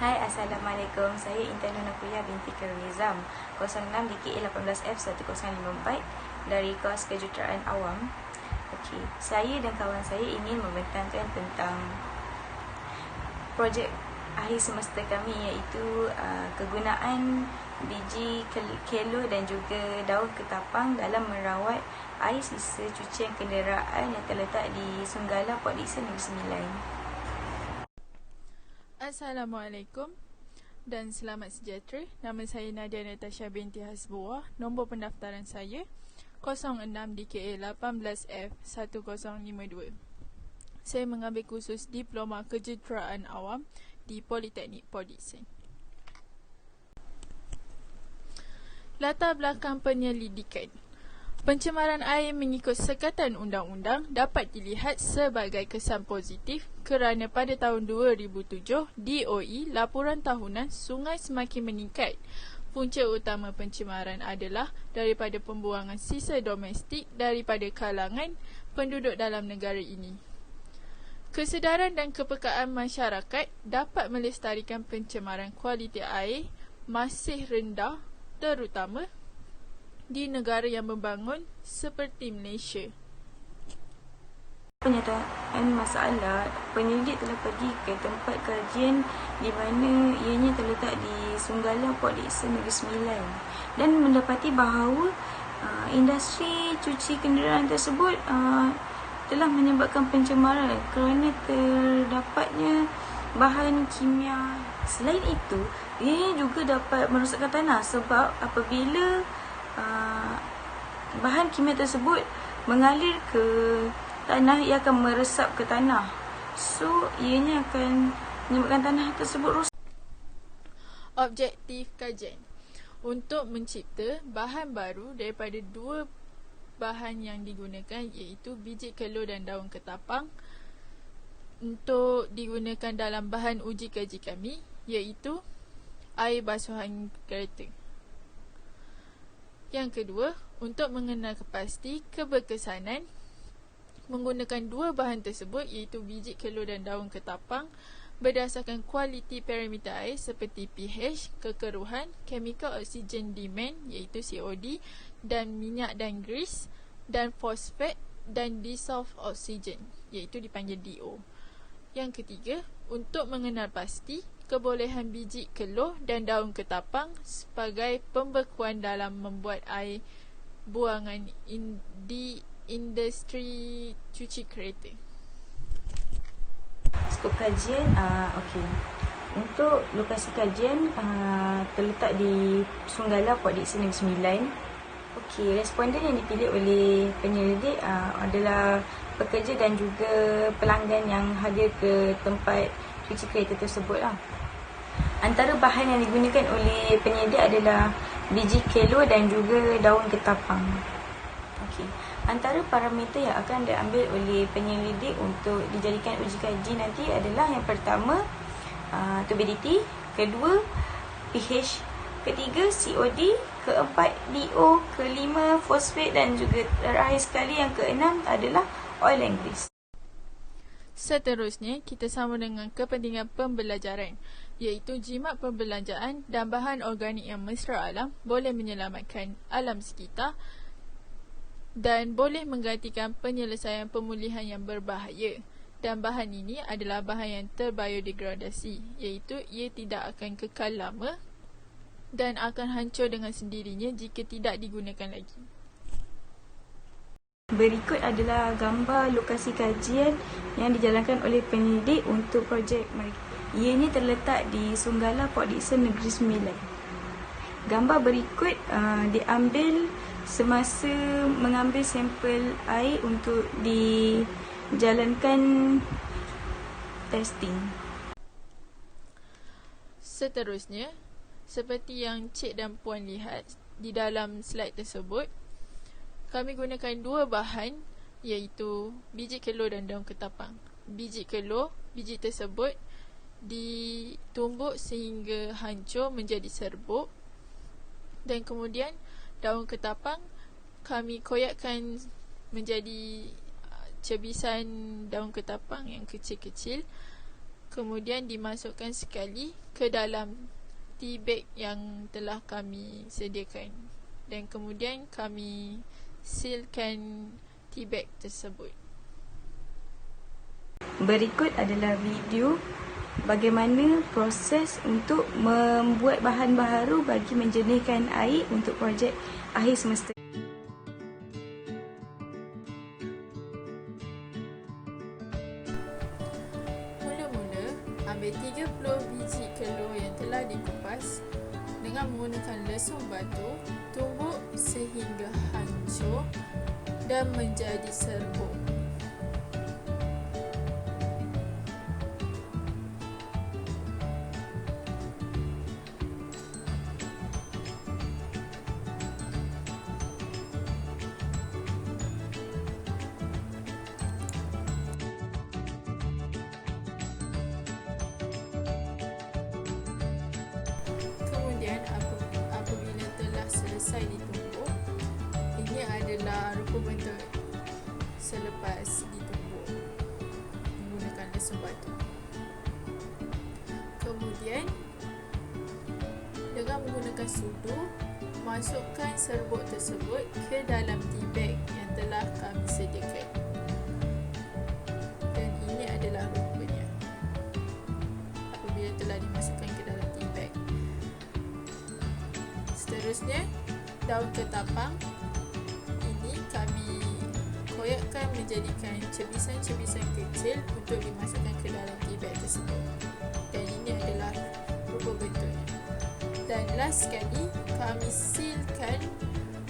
Hai, Assalamualaikum. Saya Intan Nunakuya binti Khairul-Nizam, 06 DKA 18F1054 dari kos kejuruteraan awam. Okey, saya dan kawan saya ingin membentangkan tentang projek akhir semester kami, iaitu kegunaan biji kelo dan juga daun ketapang dalam merawat air sisa cucian kenderaan yang terletak di Sunggala Port Dickson Negeri Sembilan. Assalamualaikum dan selamat sejahtera. Nama saya Nadia Natasha binti Hasbuah. Nombor pendaftaran saya 06 DKA 18F1052. Saya mengambil kursus Diploma Kejuruteraan Awam di Politeknik Port Dickson. Latar belakang penyelidikan. Pencemaran air mengikut sekatan undang-undang dapat dilihat sebagai kesan positif kerana pada tahun 2007, DOE laporan tahunan sungai semakin meningkat. Punca utama pencemaran adalah daripada pembuangan sisa domestik daripada kalangan penduduk dalam negara ini. Kesedaran dan kepekaan masyarakat dapat melestarikan pencemaran kualiti air masih rendah, terutama di negara yang membangun seperti Malaysia. Penyataan masalah, penyelidik telah pergi ke tempat kajian di mana ianya terletak di Sunggala Port Dickson Negeri Sembilan dan mendapati bahawa industri cuci kenderaan tersebut telah menyebabkan pencemaran kerana terdapatnya bahan kimia. Selain itu, ia juga dapat merosakkan tanah sebab apabila bahan kimia tersebut mengalir ke tanah, ia akan meresap ke tanah. So, ianya akan menyebabkan tanah tersebut rosak. Objektif kajian untuk mencipta bahan baru daripada dua bahan yang digunakan, iaitu biji kelo dan daun ketapang, untuk digunakan dalam bahan uji kaji kami, iaitu air basuhan kereta. Yang kedua, untuk mengenal pasti keberkesanan menggunakan dua bahan tersebut, iaitu biji kelo dan daun ketapang, berdasarkan kualiti parameter air seperti pH, kekeruhan, chemical oxygen demand iaitu COD, dan minyak dan grease, dan fosfat dan dissolved oxygen iaitu dipanggil DO. Yang ketiga, untuk mengenal pasti kebolehan biji keluh dan daun ketapang sebagai pembekuan dalam membuat air buangan di industri cuci kereta. Skop kajian, okey. Untuk lokasi kajian terletak di Sunggala Port Dickson Negeri Sembilan. Okey, responden yang dipilih oleh penyelidik adalah pekerja dan juga pelanggan yang hadir ke tempat cuci kereta tersebut lah. Antara bahan yang digunakan oleh penyelidik adalah biji kelo dan juga daun ketapang. Okey. Antara parameter yang akan diambil oleh penyelidik untuk dijadikan uji kaji nanti adalah yang pertama turbidity, kedua pH, ketiga COD, keempat DO, kelima fosfat dan juga terakhir sekali yang keenam adalah oil and grease. Seterusnya, kita sama dengan kepentingan pembelajaran, iaitu jimat perbelanjaan dan bahan organik yang mesra alam boleh menyelamatkan alam sekitar dan boleh menggantikan penyelesaian pemulihan yang berbahaya. Dan bahan ini adalah bahan yang terbiodegradasi, iaitu ia tidak akan kekal lama dan akan hancur dengan sendirinya jika tidak digunakan lagi. Berikut adalah gambar lokasi kajian yang dijalankan oleh penyelidik untuk projek mereka. Ianya terletak di Sunggala Port Dickson Negeri Sembilan. Gambar berikut diambil semasa mengambil sampel air untuk dijalankan testing. Seterusnya, seperti yang Cik dan Puan lihat di dalam slide tersebut, kami gunakan dua bahan, iaitu biji kelo dan daun ketapang. Biji kelo, biji tersebut ditumbuk sehingga hancur menjadi serbuk, dan kemudian daun ketapang kami koyakkan menjadi cebisan daun ketapang yang kecil-kecil. Kemudian dimasukkan sekali ke dalam tea bag yang telah kami sediakan. Dan kemudian kami sealkan tea bag tersebut. Berikut adalah video bagaimana proses untuk membuat bahan baharu bagi menjernihkan air untuk projek akhir semester. Mula-mula, ambil 30 biji kelor yang telah dikupas dengan menggunakan lesung batu, tumbuk sehingga hancur dan menjadi serbuk. Kemudian apabila telah selesai ditumbuk, ini adalah rupa bentuk selepas ditumbuk menggunakan lesung batu. Kemudian dengan menggunakan sudu, masukkan serbuk tersebut ke dalam tea bag yang telah kami sediakan. Dan ini adalah rupanya apabila telah dimasukkan ke dalam tea bag. Seterusnya, daun ketapang ini kami koyakkan menjadikan cebisan-cebisan kecil untuk dimasukkan ke dalam tea bag tersebut. Dan ini adalah rupa bentuknya. Dan last sekali, kami sealkan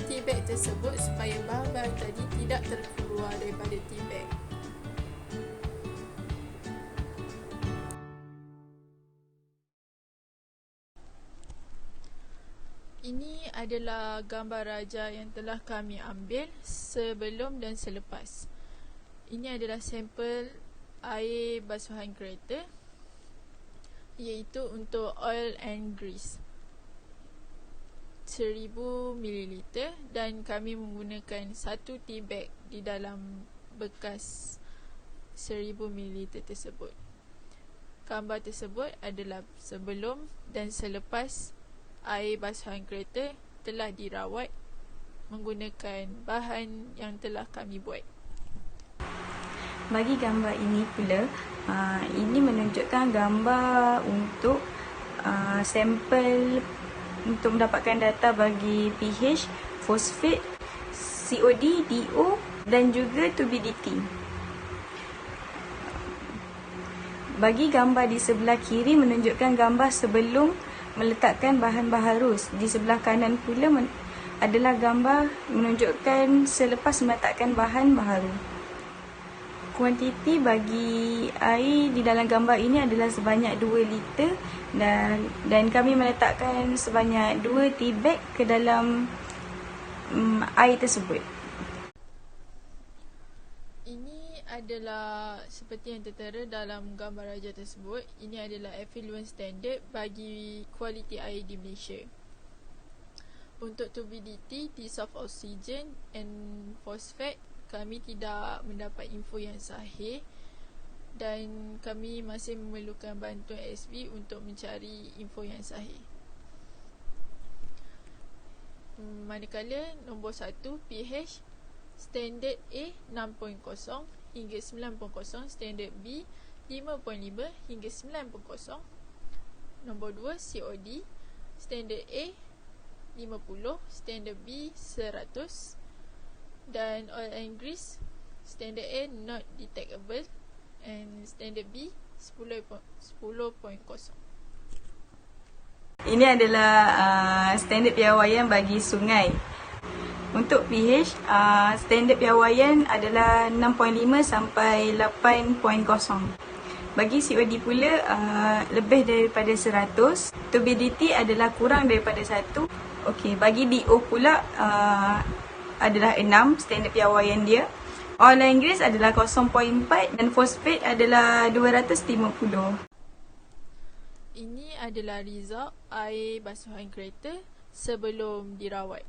tea bag tersebut supaya bahan-bahan tadi tidak terkeluar daripada tea bag. Ini adalah gambar raja yang telah kami ambil sebelum dan selepas. Ini adalah sampel air basuhan kereta, iaitu untuk oil and grease 1000 ml, dan kami menggunakan satu tea bag di dalam bekas 1000 ml tersebut. Gambar tersebut adalah sebelum dan selepas air basuhan kereta telah dirawat menggunakan bahan yang telah kami buat. Bagi gambar ini pula, ini menunjukkan gambar untuk sampel untuk mendapatkan data bagi pH, fosfat, COD, DO dan juga turbidity. Bagi gambar di sebelah kiri menunjukkan gambar sebelum meletakkan bahan baharu. Di sebelah kanan pula adalah gambar menunjukkan selepas meletakkan bahan baharu. Kuantiti bagi air di dalam gambar ini adalah sebanyak 2 liter dan kami meletakkan sebanyak 2 tea bag ke dalam air tersebut. Ini adalah seperti yang tertera dalam gambar raja tersebut. Ini adalah effluent standard bagi kualiti air di Malaysia. Untuk turbidity, dissolved oxygen and phosphate, kami tidak mendapat info yang sahih dan kami masih memerlukan bantuan SB untuk mencari info yang sahih. Manakala nombor 1, pH standard A 6.0 hingga 9.0, standard B 5.5 hingga 9.0. Nombor 2, COD standard A 50, standard B 100, dan oil and grease standard A not detectable and standard B 10.0. Ini adalah standard piawaian bagi sungai. Untuk pH, standard piawaian adalah 6.5 sampai 8.0. Bagi COD pula lebih daripada 100. Turbidity adalah kurang daripada 1. Okey, bagi DO pula adalah 6 standard piawaian dia. Oil and grease adalah 0.4 dan fosfat adalah 250. Ini adalah result air basuhan kereta sebelum dirawat.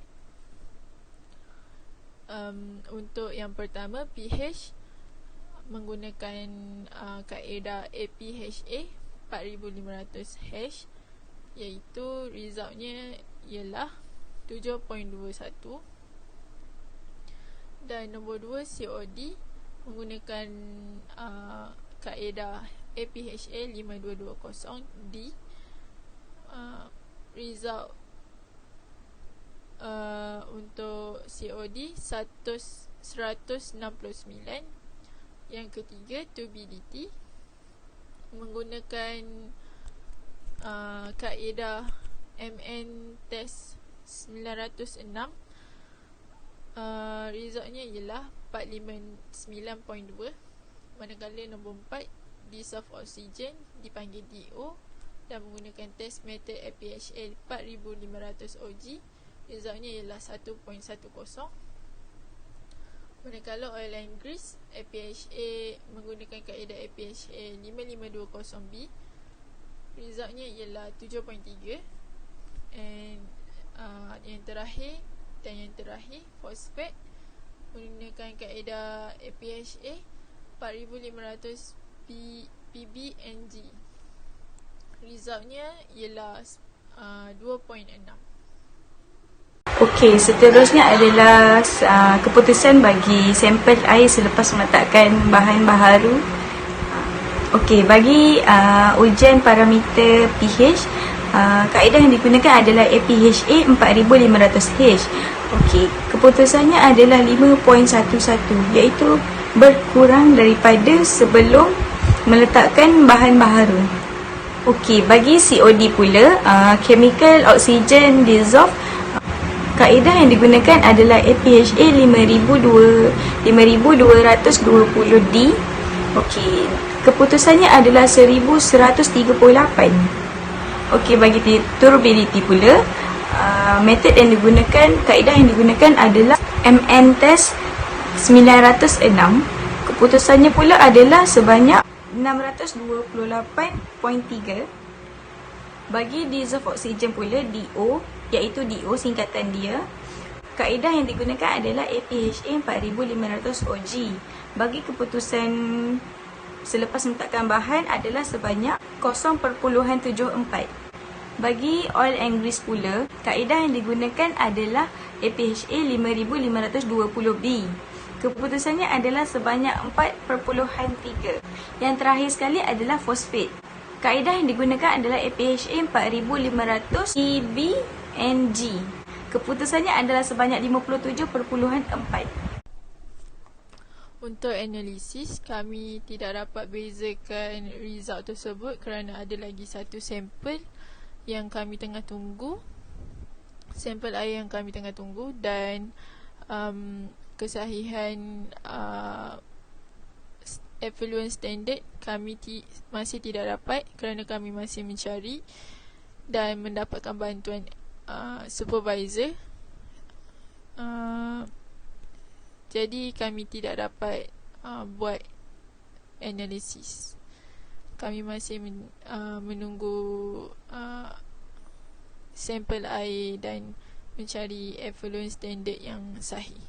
Untuk yang pertama, pH menggunakan kaedah APHA 4500 hash, iaitu resultnya ialah 7.21. Dan nombor 2 COD menggunakan kaedah APHA 5220D. Result untuk COD 169. Yang ketiga turbidity menggunakan kaedah MN test 906. Resultnya ialah 459.2. Manakala nombor 4 dissolved oxygen dipanggil DO dan menggunakan test method APHA 4500 OG, resultnya ialah 1.10. Manakala oil and grease APHA menggunakan kaedah APHA 5520B, resultnya ialah 7.3. And yang terakhir fosfat menggunakan kaedah APHA 4500 PBNG, resultnya ialah 2.6. Okey, seterusnya adalah keputusan bagi sampel air selepas meletakkan bahan baharu. Okey, bagi ujian parameter pH, kaedah yang digunakan adalah APHA 4500H. Okey, keputusannya adalah 5.11, iaitu berkurang daripada sebelum meletakkan bahan baharu. Okey, bagi COD pula, chemical oxygen dissolve, kaedah yang digunakan adalah APHA 5220D. Okey, keputusannya adalah 1138. Okey, bagi turbidity pula, metod yang digunakan, kaedah yang digunakan adalah MN test 906. Keputusannya pula adalah sebanyak 628.3. Bagi dissolved oxygen pula, DO, iaitu DO singkatan dia, kaedah yang digunakan adalah APHA 4500 OG. Bagi keputusan selepas meletakkan bahan adalah sebanyak 0.74. Bagi oil and grease pula, kaedah yang digunakan adalah APHA 5520B. Keputusannya adalah sebanyak 4.3. Yang terakhir sekali adalah fosfat. Kaedah yang digunakan adalah APHA 4500 PBNG. Keputusannya adalah sebanyak 57.4. Untuk analisis, kami tidak dapat bezakan result tersebut kerana ada lagi satu sampel yang kami tengah tunggu, sampel air yang kami tengah tunggu, dan kesahihan effluent standard kami masih tidak dapat kerana kami masih mencari dan mendapatkan bantuan supervisor. Jadi kami tidak dapat buat analisis. Kami masih menunggu sampel air dan mencari effluent standard yang sahih.